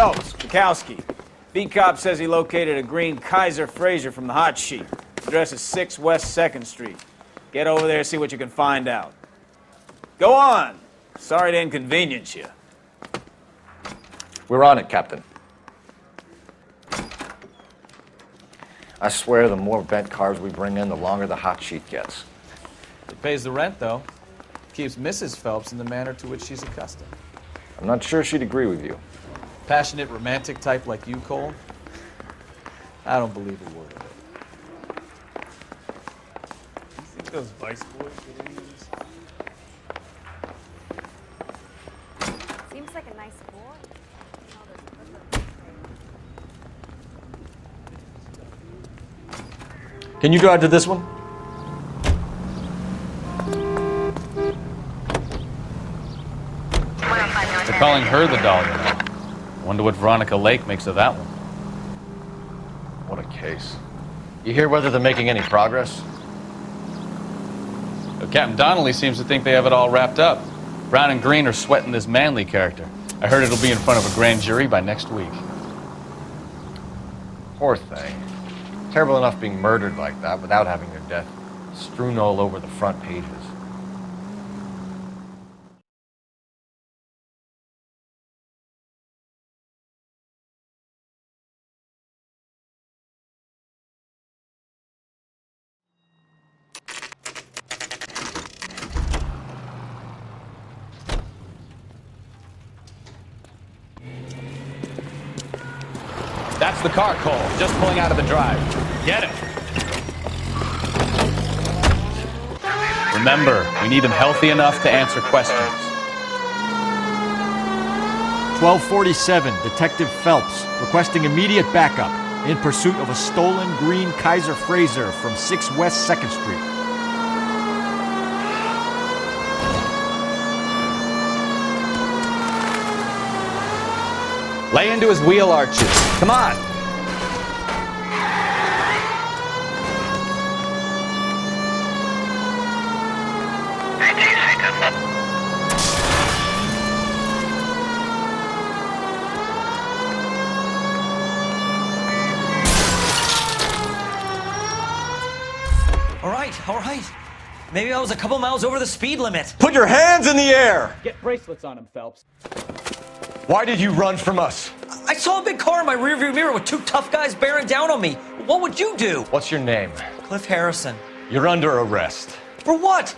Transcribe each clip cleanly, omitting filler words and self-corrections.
Phelps, Bukowski. B-Cop says he located a green Kaiser Fraser from the hot sheet. Address is 6 West 2nd Street. Get over there, see what you can find out. Go on. Sorry to inconvenience you. We're on it, Captain. I swear the more bent cars we bring in, the longer the hot sheet gets. It pays the rent, though. Keeps Mrs. Phelps in the manner to which she's accustomed. I'm not sure she'd agree with you. Passionate, romantic type like you, Cole? I don't believe a word of it. You think those Vice boys get any of this? Seems like a nice boy. Can you drive to this one? They're calling her the Dahlia. Wonder what Veronica Lake makes of that one. What a case. You hear whether they're making any progress? Well, Captain Donnelly seems to think they have it all wrapped up. Brown and Green are sweating this Manley character. I heard it'll be in front of a grand jury by next week. Poor thing. Terrible enough being murdered like that without having their death strewn all over the front pages. That's the car, Cole. Just pulling out of the drive. Get him. Remember, we need him healthy enough to answer questions. 1247, Detective Phelps, requesting immediate backup in pursuit of a stolen green Kaiser Fraser from 6 West 2nd Street. Lay into his wheel arches. Come on. All right. Maybe I was a couple miles over the speed limit. Put your hands in the air! Get bracelets on him, Phelps. Why did you run from us? I saw a big car in my rearview mirror with two tough guys bearing down on me. What would you do? What's your name? Cliff Harrison. You're under arrest. For what?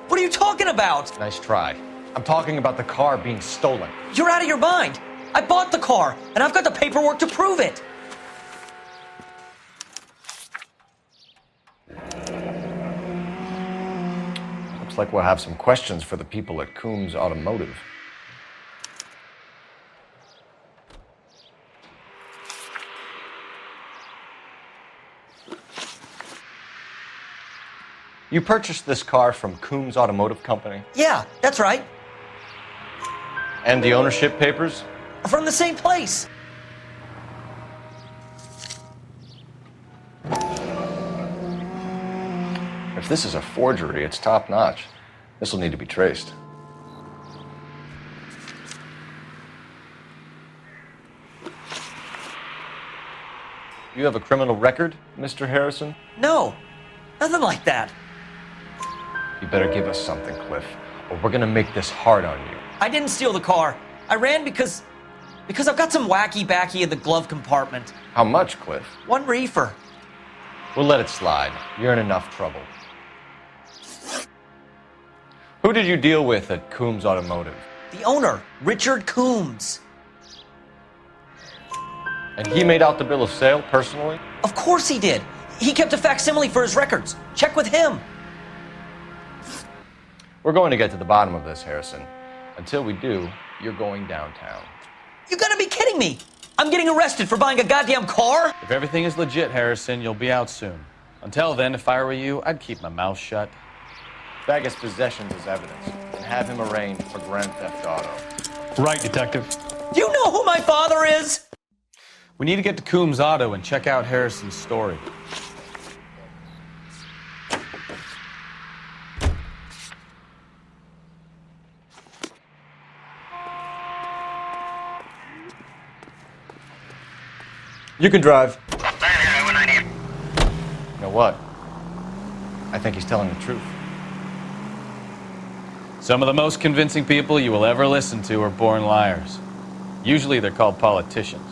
What are you talking about? Nice try. I'm talking about the car being stolen. You're out of your mind. I bought the car, and I've got the paperwork to prove it. Looks like we'll have some questions for the people at Coombs Automotive. You purchased this car from Coombs Automotive Company? Yeah, that's right. And the ownership papers? From the same place. If this is a forgery, it's top-notch. This will need to be traced. You have a criminal record, Mr. Harrison? No, nothing like that. You better give us something, Cliff, or we're gonna make this hard on you. I didn't steal the car. I ran because I've got some wacky-backy in the glove compartment. How much, Cliff? 1 reefer. We'll let it slide. You're in enough trouble. Who did you deal with at Coombs Automotive? The owner, Richard Coombs. And he made out the bill of sale personally? Of course he did. He kept a facsimile for his records. Check with him. We're going to get to the bottom of this, Harrison. Until we do, you're going downtown. You gotta be kidding me. I'm getting arrested for buying a goddamn car? If everything is legit, Harrison, you'll be out soon. Until then, if I were you, I'd keep my mouth shut. Bag his possessions as evidence and have him arraigned for grand theft auto. Right, Detective. Do you know who my father is? We need to get to Coombs Auto and check out Harrison's story. You can drive. You know what? I think he's telling the truth. Some of the most convincing people you will ever listen to are born liars. Usually they're called politicians.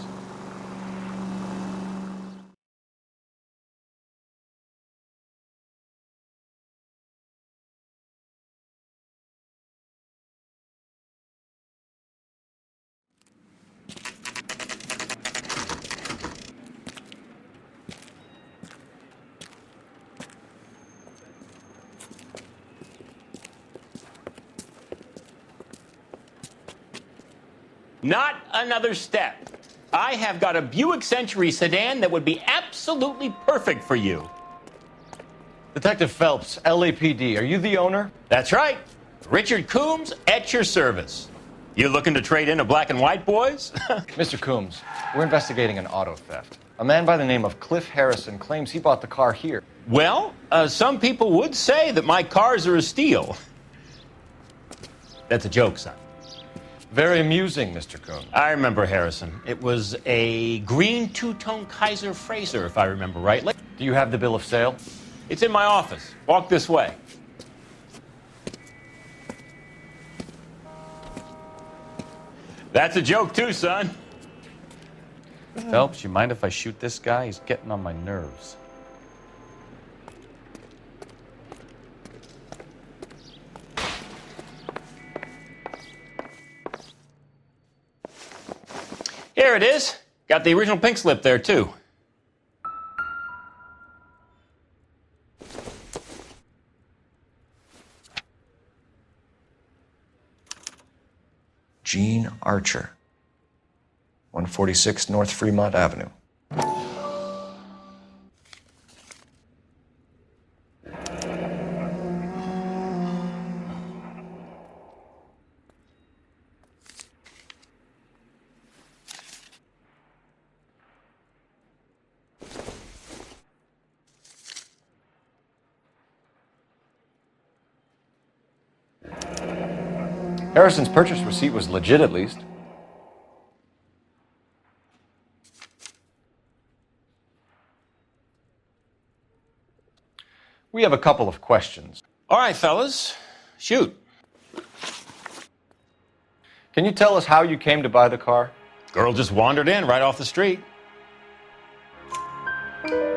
Not another step. I have got a Buick Century sedan that would be absolutely perfect for you. Detective Phelps, LAPD, are you the owner? That's right. Richard Coombs at your service. You looking to trade in a black and white, boys? Mr. Coombs, we're investigating an auto theft. A man by the name of Cliff Harrison claims he bought the car here. Well, some people would say that my cars are a steal. That's a joke, son. Very amusing, Mr. Coombs. I remember Harrison. It was a green two-tone Kaiser Frazer, if I remember rightly. Do you have the bill of sale? It's in my office. Walk this way. That's a joke too, son. Phelps, you mind if I shoot this guy? He's getting on my nerves. Here it is. Got the original pink slip there, too. Gene Archer, 146 North Fremont Avenue. Harrison's purchase receipt was legit, at least. We have a couple of questions. All right, fellas. Shoot. Can you tell us how you came to buy the car? Girl just wandered in right off the street.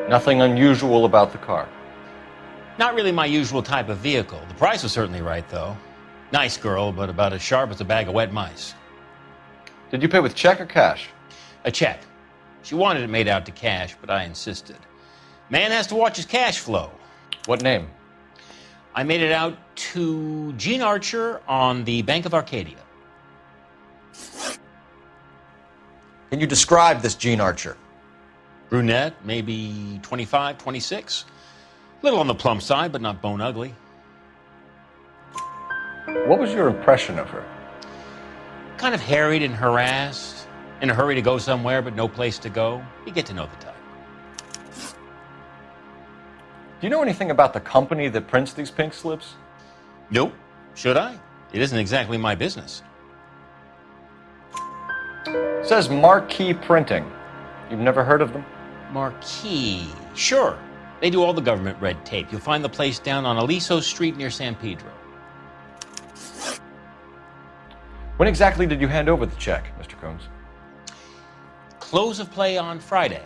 Nothing unusual about the car. Not really my usual type of vehicle. The price was certainly right, though. Nice girl, but about as sharp as a bag of wet mice. Did you pay with check or cash? A check. She wanted it made out to cash, but I insisted. Man has to watch his cash flow. What name? I made it out to Gene Archer on the Bank of Arcadia. Can you describe this Gene Archer? Brunette, maybe 25, 26. Little on the plump side, but not bone ugly. What was your impression of her? Kind of harried and harassed, in a hurry to go somewhere, but no place to go. You get to know the type. Do you know anything about the company that prints these pink slips? Nope. Should I? It isn't exactly my business. It says Marquee Printing. You've never heard of them? Marquee. Sure. They do all the government red tape. You'll find the place down on Aliso Street near San Pedro. When exactly did you hand over the check, Mr. Coombs? Close of play on Friday.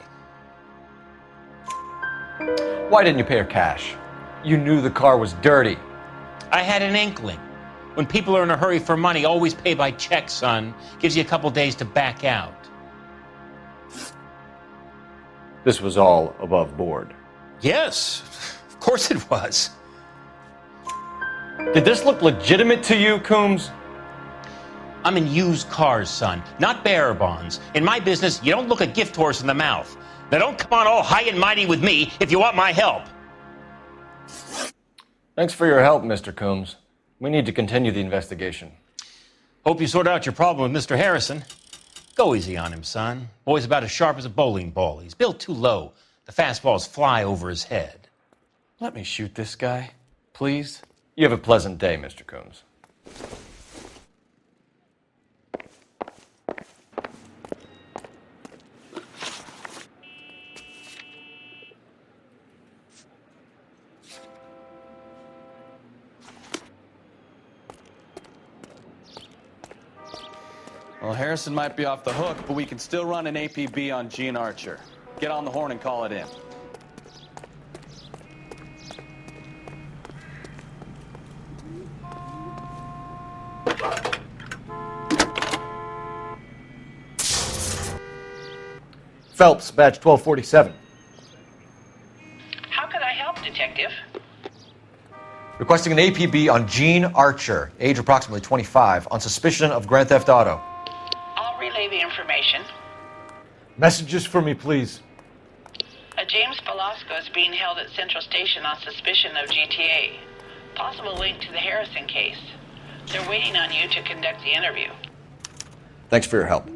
Why didn't you pay her cash? You knew the car was dirty. I had an inkling. When people are in a hurry for money, always pay by check, son. Gives you a couple days to back out. This was all above board. Yes, of course it was. Did this look legitimate to you, Coombs? I'm in used cars, son, not bearer bonds. In my business, you don't look a gift horse in the mouth. Now don't come on all high and mighty with me if you want my help. Thanks for your help, Mr. Coombs. We need to continue the investigation. Hope you sort out your problem with Mr. Harrison. Go easy on him, son. Boy's about as sharp as a bowling ball. He's built too low. The fastballs fly over his head. Let me shoot this guy, please. You have a pleasant day, Mr. Coombs. Well, Harrison might be off the hook, but we can still run an APB on Gene Archer. Get on the horn and call it in. Phelps, badge 1247. How can I help, Detective? Requesting an APB on Gene Archer, age approximately 25, on suspicion of Grand Theft Auto. I'll relay the information. Messages for me, please. A James Velasco is being held at Central Station on suspicion of GTA. Possible link to the Harrison case. They're waiting on you to conduct the interview. Thanks for your help.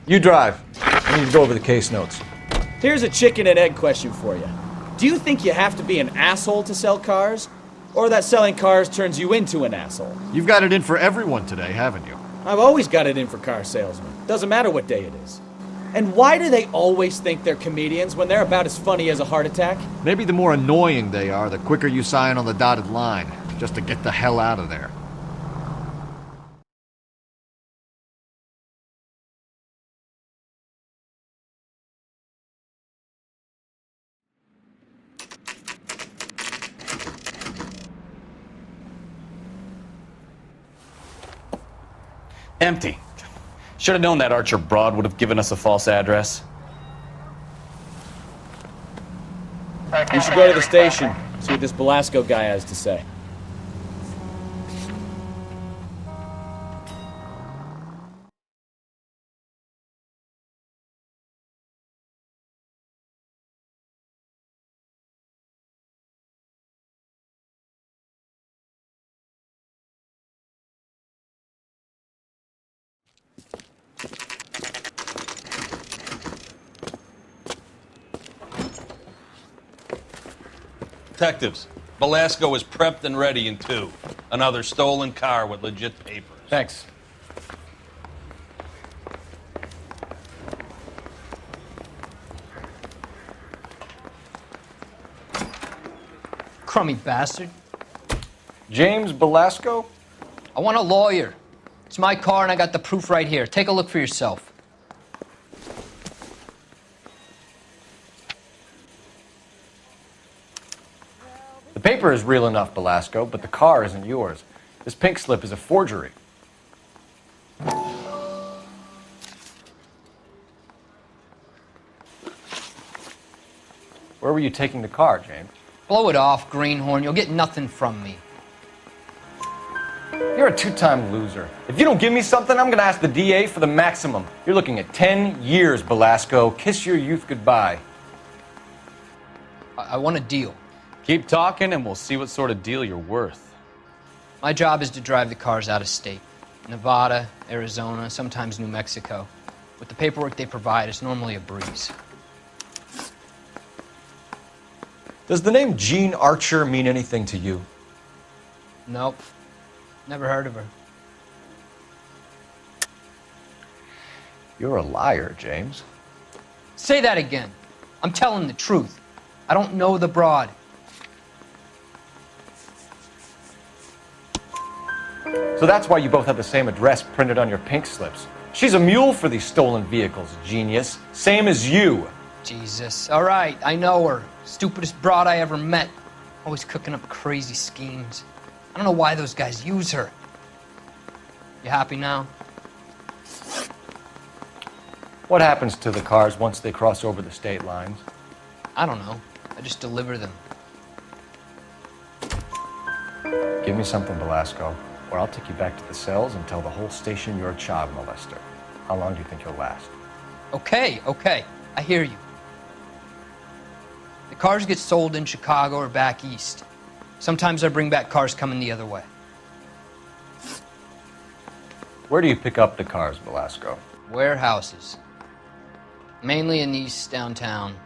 You drive. I need to go over the case notes. Here's a chicken and egg question for you. Do you think you have to be an asshole to sell cars? Or that selling cars turns you into an asshole? You've got it in for everyone today, haven't you? I've always got it in for car salesmen. Doesn't matter what day it is. And why do they always think they're comedians when they're about as funny as a heart attack? Maybe the more annoying they are, the quicker you sign on the dotted line, just to get the hell out of there. Empty. Should have known that Archer broad would have given us a false address. You should go to the station, see what this Velasco guy has to say. Detectives, Velasco is prepped and ready in 2. Another stolen car with legit papers. Thanks. Crummy bastard. James Velasco? I want a lawyer. It's my car and I got the proof right here. Take a look for yourself. The paper is real enough, Velasco, but the car isn't yours. This pink slip is a forgery. Where were you taking the car, James? Blow it off, greenhorn. You'll get nothing from me. You're a two-time loser. If you don't give me something, I'm gonna ask the DA for the maximum. You're looking at 10 years, Velasco. Kiss your youth goodbye. I want a deal. Keep talking and we'll see what sort of deal you're worth. My job is to drive the cars out of state. Nevada, Arizona, sometimes New Mexico. With the paperwork they provide, it's normally a breeze. Does the name Gene Archer mean anything to you? Nope. Never heard of her. You're a liar, James. Say that again. I'm telling the truth. I don't know the broad. So that's why you both have the same address printed on your pink slips. She's a mule for these stolen vehicles, genius. Same as you. Jesus. All right, I know her. Stupidest broad I ever met. Always cooking up crazy schemes. I don't know why those guys use her. You happy now? What happens to the cars once they cross over the state lines? I don't know. I just deliver them. Give me something, Velasco, or I'll take you back to the cells and tell the whole station you're a child molester. How long do you think you'll last? Okay. I hear you. The cars get sold in Chicago or back east. Sometimes I bring back cars coming the other way. Where do you pick up the cars, Velasco? Warehouses. Mainly in East downtown.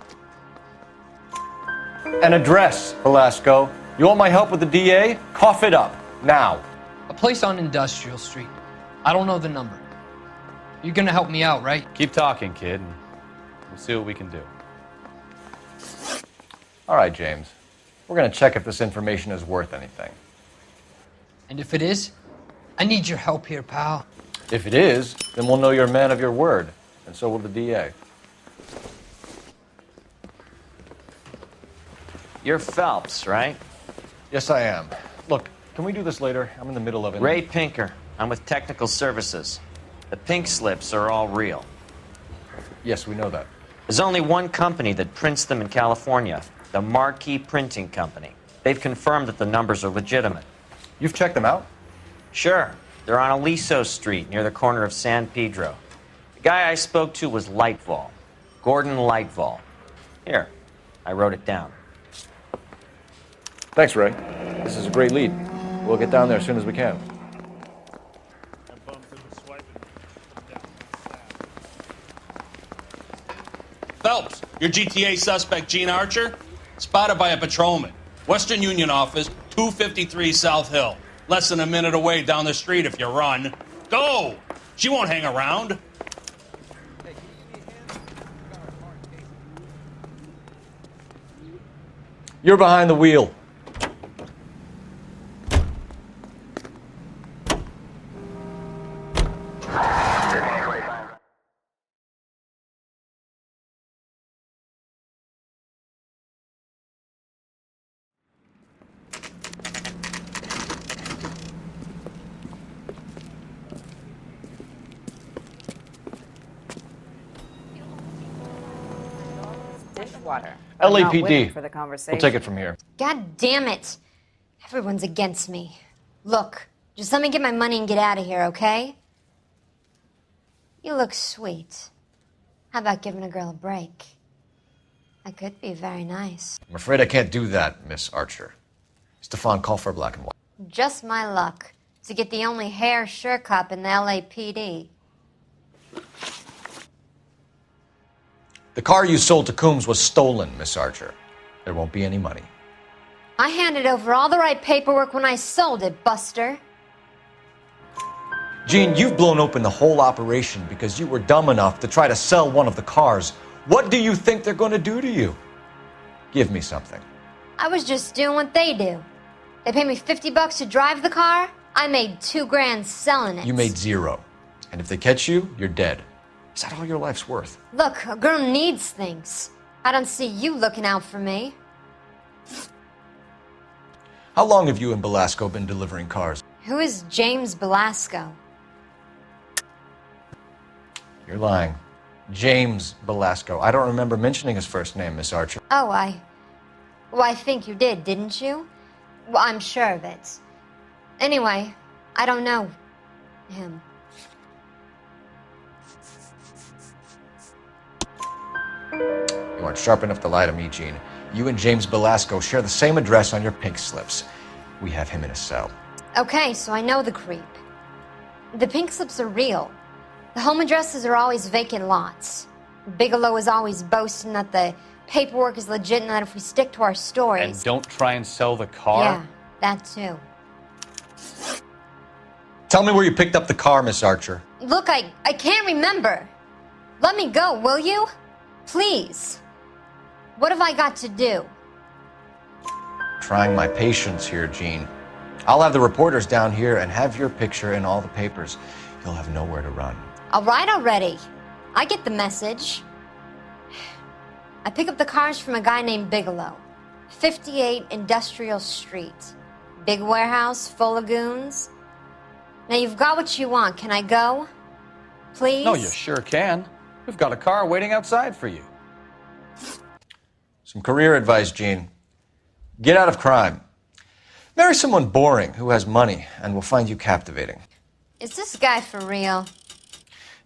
An address, Velasco. You want my help with the DA? Cough it up, now. A place on Industrial Street. I don't know the number. You're gonna help me out, right? Keep talking, kid, and we'll see what we can do. All right, James. We're going to check if this information is worth anything. And if it is, I need your help here, pal. If it is, then we'll know you're a man of your word, and so will the DA. You're Phelps, right? Yes, I am. Look, can we do this later? I'm in the middle of it. Ray Pinker. I'm with Technical Services. The pink slips are all real. Yes, we know that. There's only one company that prints them in California, the Marquee Printing Company. They've confirmed that the numbers are legitimate. You've checked them out? Sure. They're on Aliso Street, near the corner of San Pedro. The guy I spoke to was Lightval. Gordon Lightval. Here, I wrote it down. Thanks, Ray. This is a great lead. We'll get down there as soon as we can. Phelps, your GTA suspect, Gene Archer, spotted by a patrolman. Western Union office, 253 South Hill. Less than a minute away down the street if you run. Go! She won't hang around. You're behind the wheel. Dishwater. LAPD. For the conversation. We'll take it from here. God damn it. Everyone's against me. Look, just let me get my money and get out of here, okay? You look sweet. How about giving a girl a break? That could be very nice. I'm afraid I can't do that, Miss Archer. Stefan, call for black and white. Just my luck to get the only hair sure cop in the LAPD. The car you sold to Coombs was stolen, Miss Archer. There won't be any money. I handed over all the right paperwork when I sold it, Buster. Gene, you've blown open the whole operation because you were dumb enough to try to sell one of the cars. What do you think they're going to do to you? Give me something. I was just doing what they do. They paid me $50 to drive the car. I made $2 grand selling it. You made zero. And if they catch you, you're dead. Is that all your life's worth? Look, a girl needs things. I don't see you looking out for me. How long have you and Belasco been delivering cars? Who is James Belasco? You're lying. James Belasco. I don't remember mentioning his first name, Miss Archer. Oh, I think you did, didn't you? Well, I'm sure of it. Anyway, I don't know him. You aren't sharp enough to lie to me, Gene. You and James Belasco share the same address on your pink slips. We have him in a cell. Okay, so I know the creep. The pink slips are real. The home addresses are always vacant lots. Bigelow is always boasting that the paperwork is legit and that if we stick to our stories... And don't try and sell the car? Yeah, that too. Tell me where you picked up the car, Miss Archer. Look, I can't remember. Let me go, will you? Please. What have I got to do? Trying my patience here, Gene. I'll have the reporters down here and have your picture in all the papers. You'll have nowhere to run. All right already. I get the message. I pick up the cars from a guy named Bigelow. 58 Industrial Street. Big warehouse, full of goons. Now you've got what you want. Can I go? Please? No, you sure can. We've got a car waiting outside for you. Some career advice, Gene. Get out of crime. Marry someone boring who has money and will find you captivating. Is this guy for real?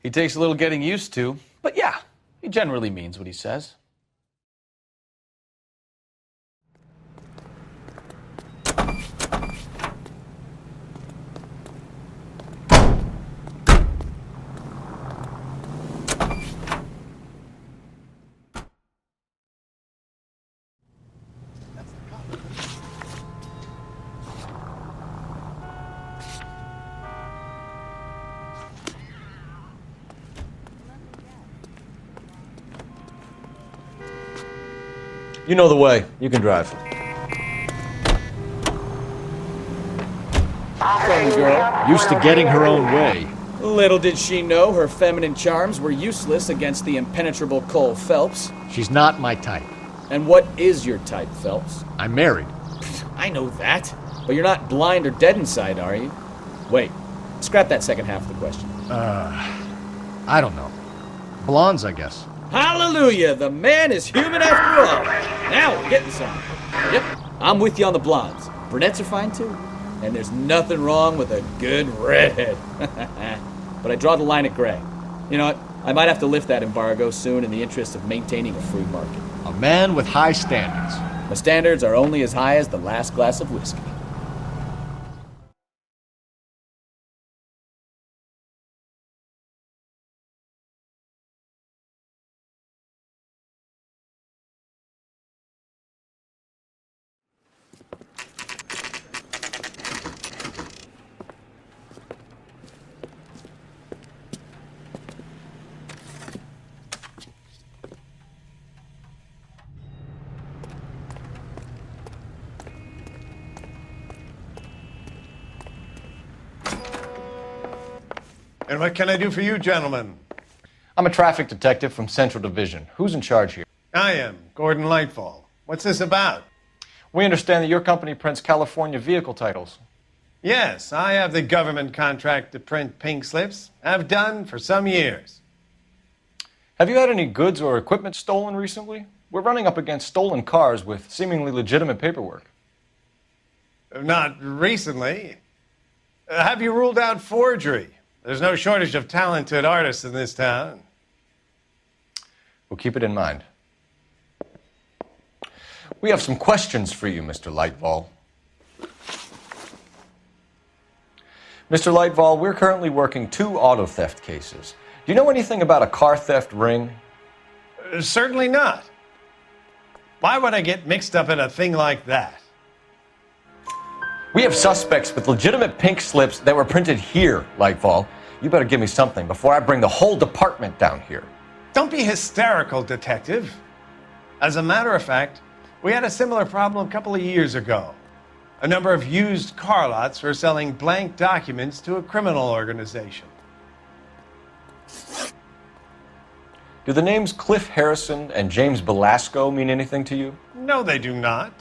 He takes a little getting used to, but yeah, he generally means what he says. You know the way. You can drive. Funny girl. Used to getting her own way. Little did she know her feminine charms were useless against the impenetrable Cole Phelps. She's not my type. And what is your type, Phelps? I'm married. I know that. But you're not blind or dead inside, are you? Wait. Scrap that second half of the question. I don't know. Blondes, I guess. Hallelujah! The man is human after all. Now we're getting somewhere. Yep, I'm with you on the blondes. Brunettes are fine too. And there's nothing wrong with a good redhead. But I draw the line at gray. You know what? I might have to lift that embargo soon in the interest of maintaining a free market. A man with high standards. My standards are only as high as the last glass of whiskey. And what can I do for you, gentlemen? I'm a traffic detective from Central Division. Who's in charge here? I am, Gordon Lightfall. What's this about? We understand that your company prints California vehicle titles. Yes, I have the government contract to print pink slips. I've done for some years. Have you had any goods or equipment stolen recently? We're running up against stolen cars with seemingly legitimate paperwork. Not recently. Have you ruled out forgery? There's no shortage of talented artists in this town. We'll keep it in mind. We have some questions for you, Mr. Lightfall. Mr. Lightfall, we're currently working 2 auto theft cases. Do you know anything about a car theft ring? Certainly not. Why would I get mixed up in a thing like that? We have suspects with legitimate pink slips that were printed here, Lightfall. You better give me something before I bring the whole department down here. Don't be hysterical, Detective. As a matter of fact, we had a similar problem a couple of years ago. A number of used car lots were selling blank documents to a criminal organization. Do the names Cliff Harrison and James Belasco mean anything to you? No, they do not.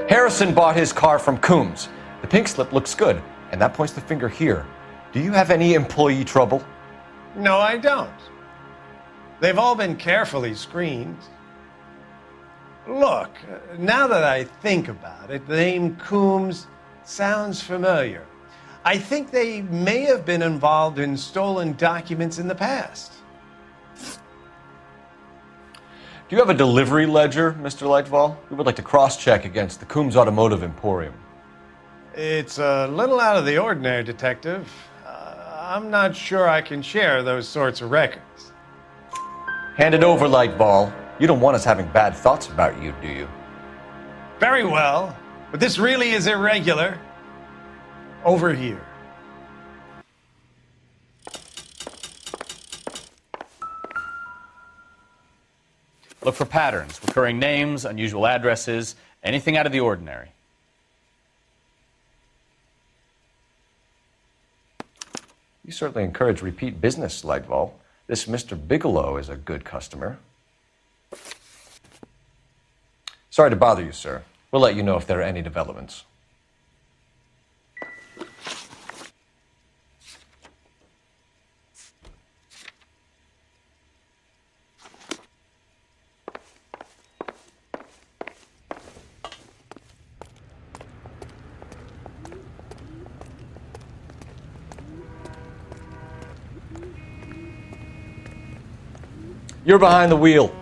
Harrison bought his car from Coombs. The pink slip looks good, and that points the finger here. Do you have any employee trouble? No, I don't. They've all been carefully screened. Look, now that I think about it, the name Coombs sounds familiar. I think they may have been involved in stolen documents in the past. Do you have a delivery ledger, Mr. Lightfall? We would like to cross-check against the Coombs Automotive Emporium. It's a little out of the ordinary, Detective. I'm not sure I can share those sorts of records. Hand it over, Lightfall. You don't want us having bad thoughts about you, do you? Very well, but this really is irregular. Over here. Look for patterns, recurring names, unusual addresses, anything out of the ordinary. You certainly encourage repeat business, Lightfall. This Mr. Bigelow is a good customer. Sorry to bother you, sir. We'll let you know if there are any developments. You're behind the wheel.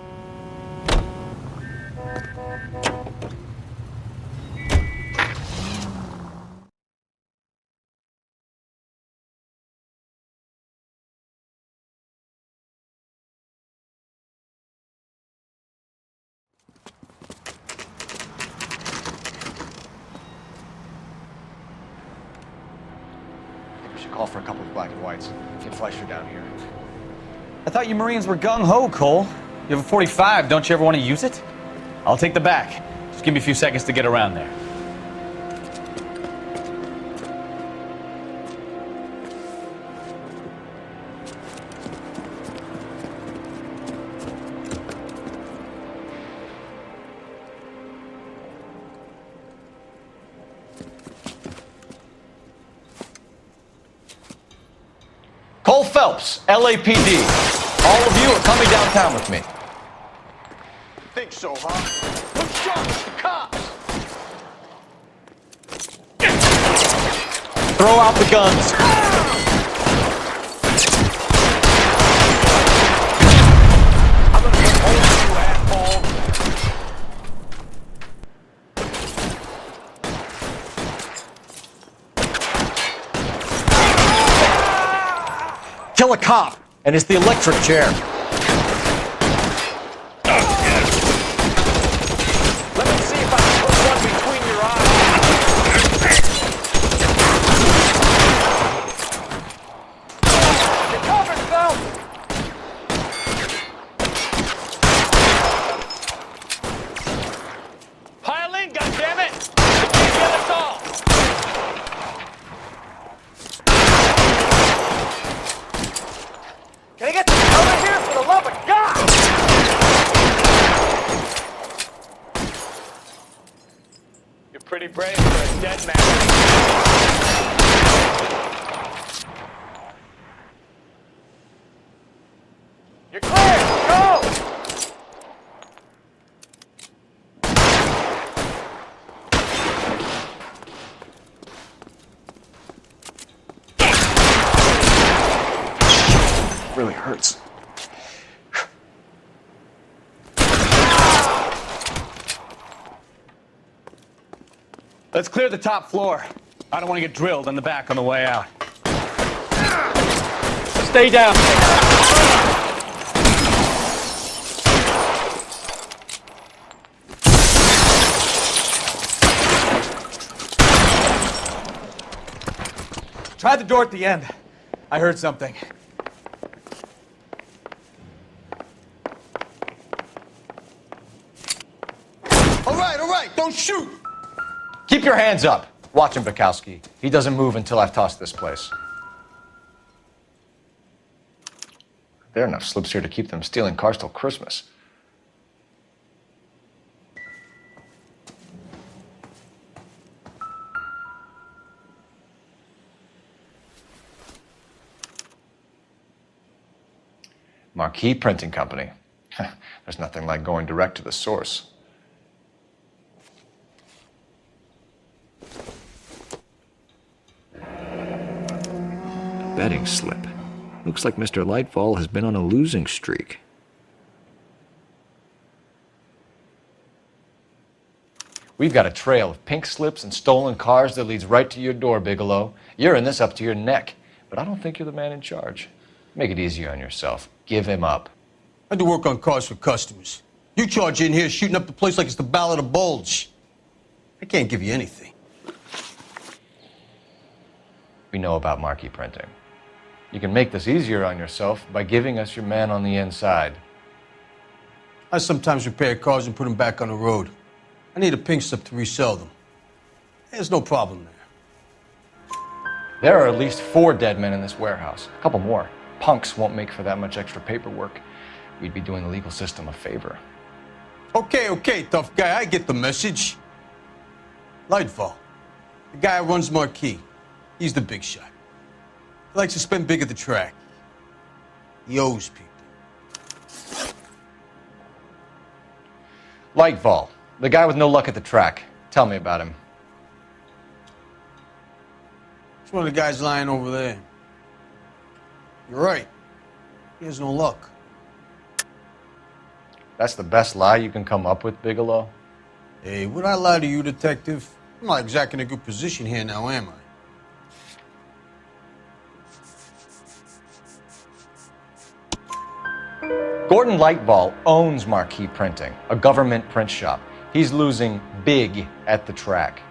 We should call for a couple of black and whites. Get Fleischer down here. I thought you Marines were gung-ho, Cole. You have a 45. Don't you ever want to use it? I'll take the back. Just give me a few seconds to get around there. Cole Phelps, LAPD. All of you are coming downtown with me. Think so, huh? Look sharp, it's the cops! Throw out the guns. I'm gonna get hold of you, asshole! Kill a cop, and it's the electric chair. Let me see if I can put one between your eyes. You're covered, Phelps! Pile in, goddammit! You can't get us all! Can I get the cover here for the love of God? You're pretty brave for a dead man. You're clear! Go! Really hurts. Let's clear the top floor. I don't want to get drilled in the back on the way out. Stay down. Try the door at the end. I heard something. All right, don't shoot! Keep your hands up. Watch him, Bukowski. He doesn't move until I've tossed this place. There are enough slips here to keep them stealing cars till Christmas. Marquee Printing Company. There's nothing like going direct to the source. Betting slip. Looks like Mr. Lightfall has been on a losing streak. We've got a trail of pink slips and stolen cars that leads right to your door, Bigelow. You're in this up to your neck, but I don't think you're the man in charge. Make it easier on yourself. Give him up. I do work on cars for customers. You charge in here shooting up the place like it's the Ballad of Bulge. I can't give you anything. We know about marquee printing. You can make this easier on yourself by giving us your man on the inside. I sometimes repair cars and put them back on the road. I need a pink slip to resell them. There's no problem there. There are at least 4 dead men in this warehouse. A couple more. Punks won't make for that much extra paperwork. We'd be doing the legal system a favor. Okay, tough guy, I get the message. Lightfall, the guy who runs Marquee. He's the big shot. He likes to spend big at the track. He owes people. Lightfall, the guy with no luck at the track. Tell me about him. It's one of the guys lying over there. You're right. He has no luck. That's the best lie you can come up with, Bigelow? Hey, would I lie to you, detective? I'm not exactly in a good position here now, am I? Gordon Lightfall owns Marquee Printing, a government print shop. He's losing big at the track.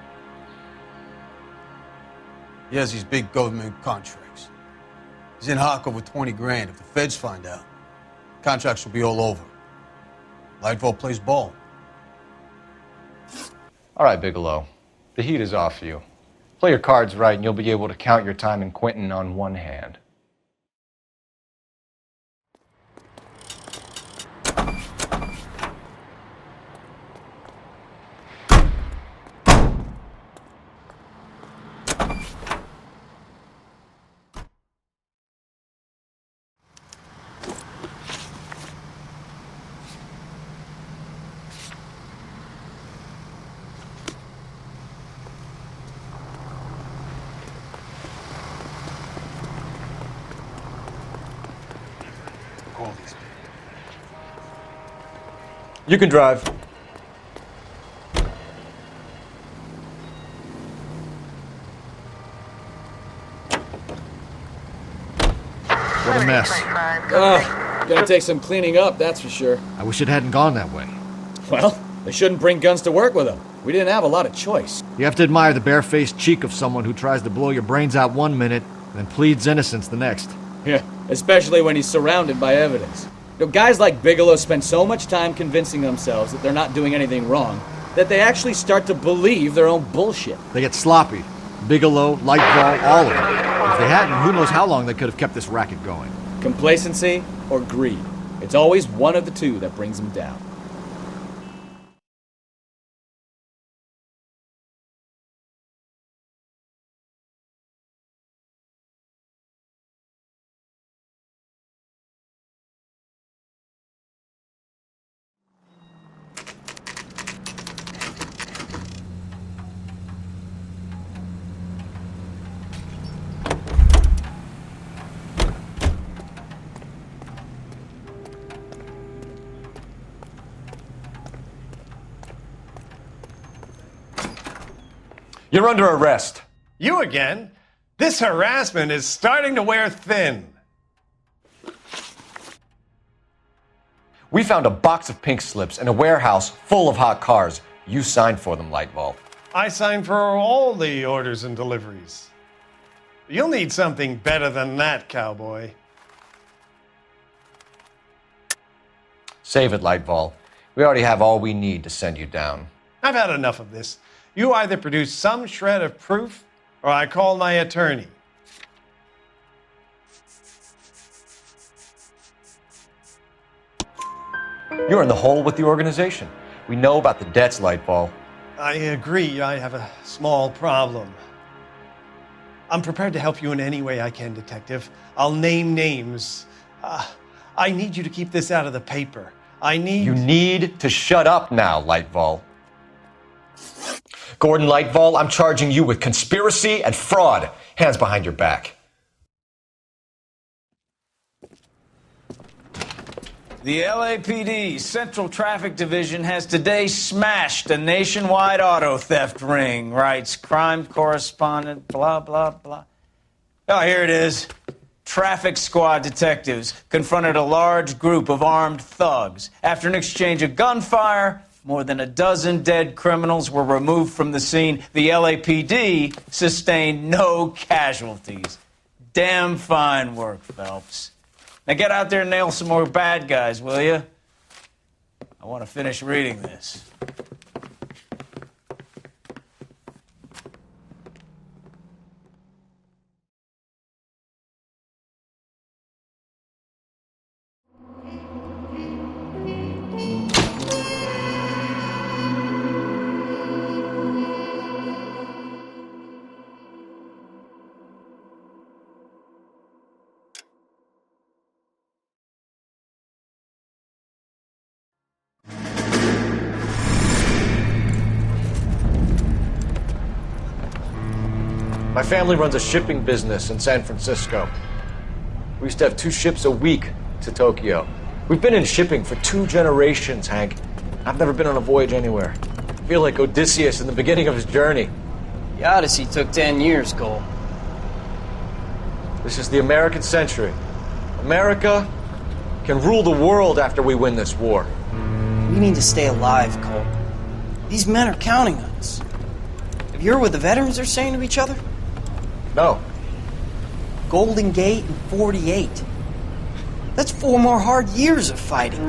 He has these big government contracts. He's in hock over 20 grand. If the feds find out, contracts will be all over. Lightfall plays ball. All right, Bigelow. The heat is off you. Play your cards right, and you'll be able to count your time in Quentin on one hand. You can drive. What a mess. Gonna take some cleaning up, that's for sure. I wish it hadn't gone that way. Well, they shouldn't bring guns to work with them. We didn't have a lot of choice. You have to admire the barefaced cheek of someone who tries to blow your brains out one minute, then pleads innocence the next. Yeah, especially when he's surrounded by evidence. You know, guys like Bigelow spend so much time convincing themselves that they're not doing anything wrong that they actually start to believe their own bullshit. They get sloppy. Bigelow, Lightfall, all of them. If they hadn't, who knows how long they could have kept this racket going. Complacency or greed. It's always one of the two that brings them down. You're under arrest. You again? This harassment is starting to wear thin. We found a box of pink slips in a warehouse full of hot cars. You signed for them, Lightfall. I signed for all the orders and deliveries. You'll need something better than that, cowboy. Save it, Lightfall. We already have all we need to send you down. I've had enough of this. You either produce some shred of proof, or I call my attorney. You're in the hole with the organization. We know about the debts, Lightfall. I agree, I have a small problem. I'm prepared to help you in any way I can, Detective. I'll name names. I need you to keep this out of the paper. You need to shut up now, Lightfall. Gordon Lightfall, I'm charging you with conspiracy and fraud. Hands behind your back. The LAPD Central Traffic Division has today smashed a nationwide auto theft ring, writes crime correspondent, blah, blah, blah. Oh, here it is. Traffic squad detectives confronted a large group of armed thugs. After an exchange of gunfire, more than a dozen dead criminals were removed from the scene. The LAPD sustained no casualties. Damn fine work, Phelps. Now get out there and nail some more bad guys, will you? I want to finish reading this. My family runs a shipping business in San Francisco. We used to have 2 ships a week to Tokyo. We've been in shipping for 2 generations, Hank. I've never been on a voyage anywhere. I feel like Odysseus in the beginning of his journey. The Odyssey took 10 years, Cole. This is the American century. America can rule the world after we win this war. We need to stay alive, Cole. These men are counting on us. Have you heard what the veterans are saying to each other? No. Golden Gate and 48. That's 4 more hard years of fighting.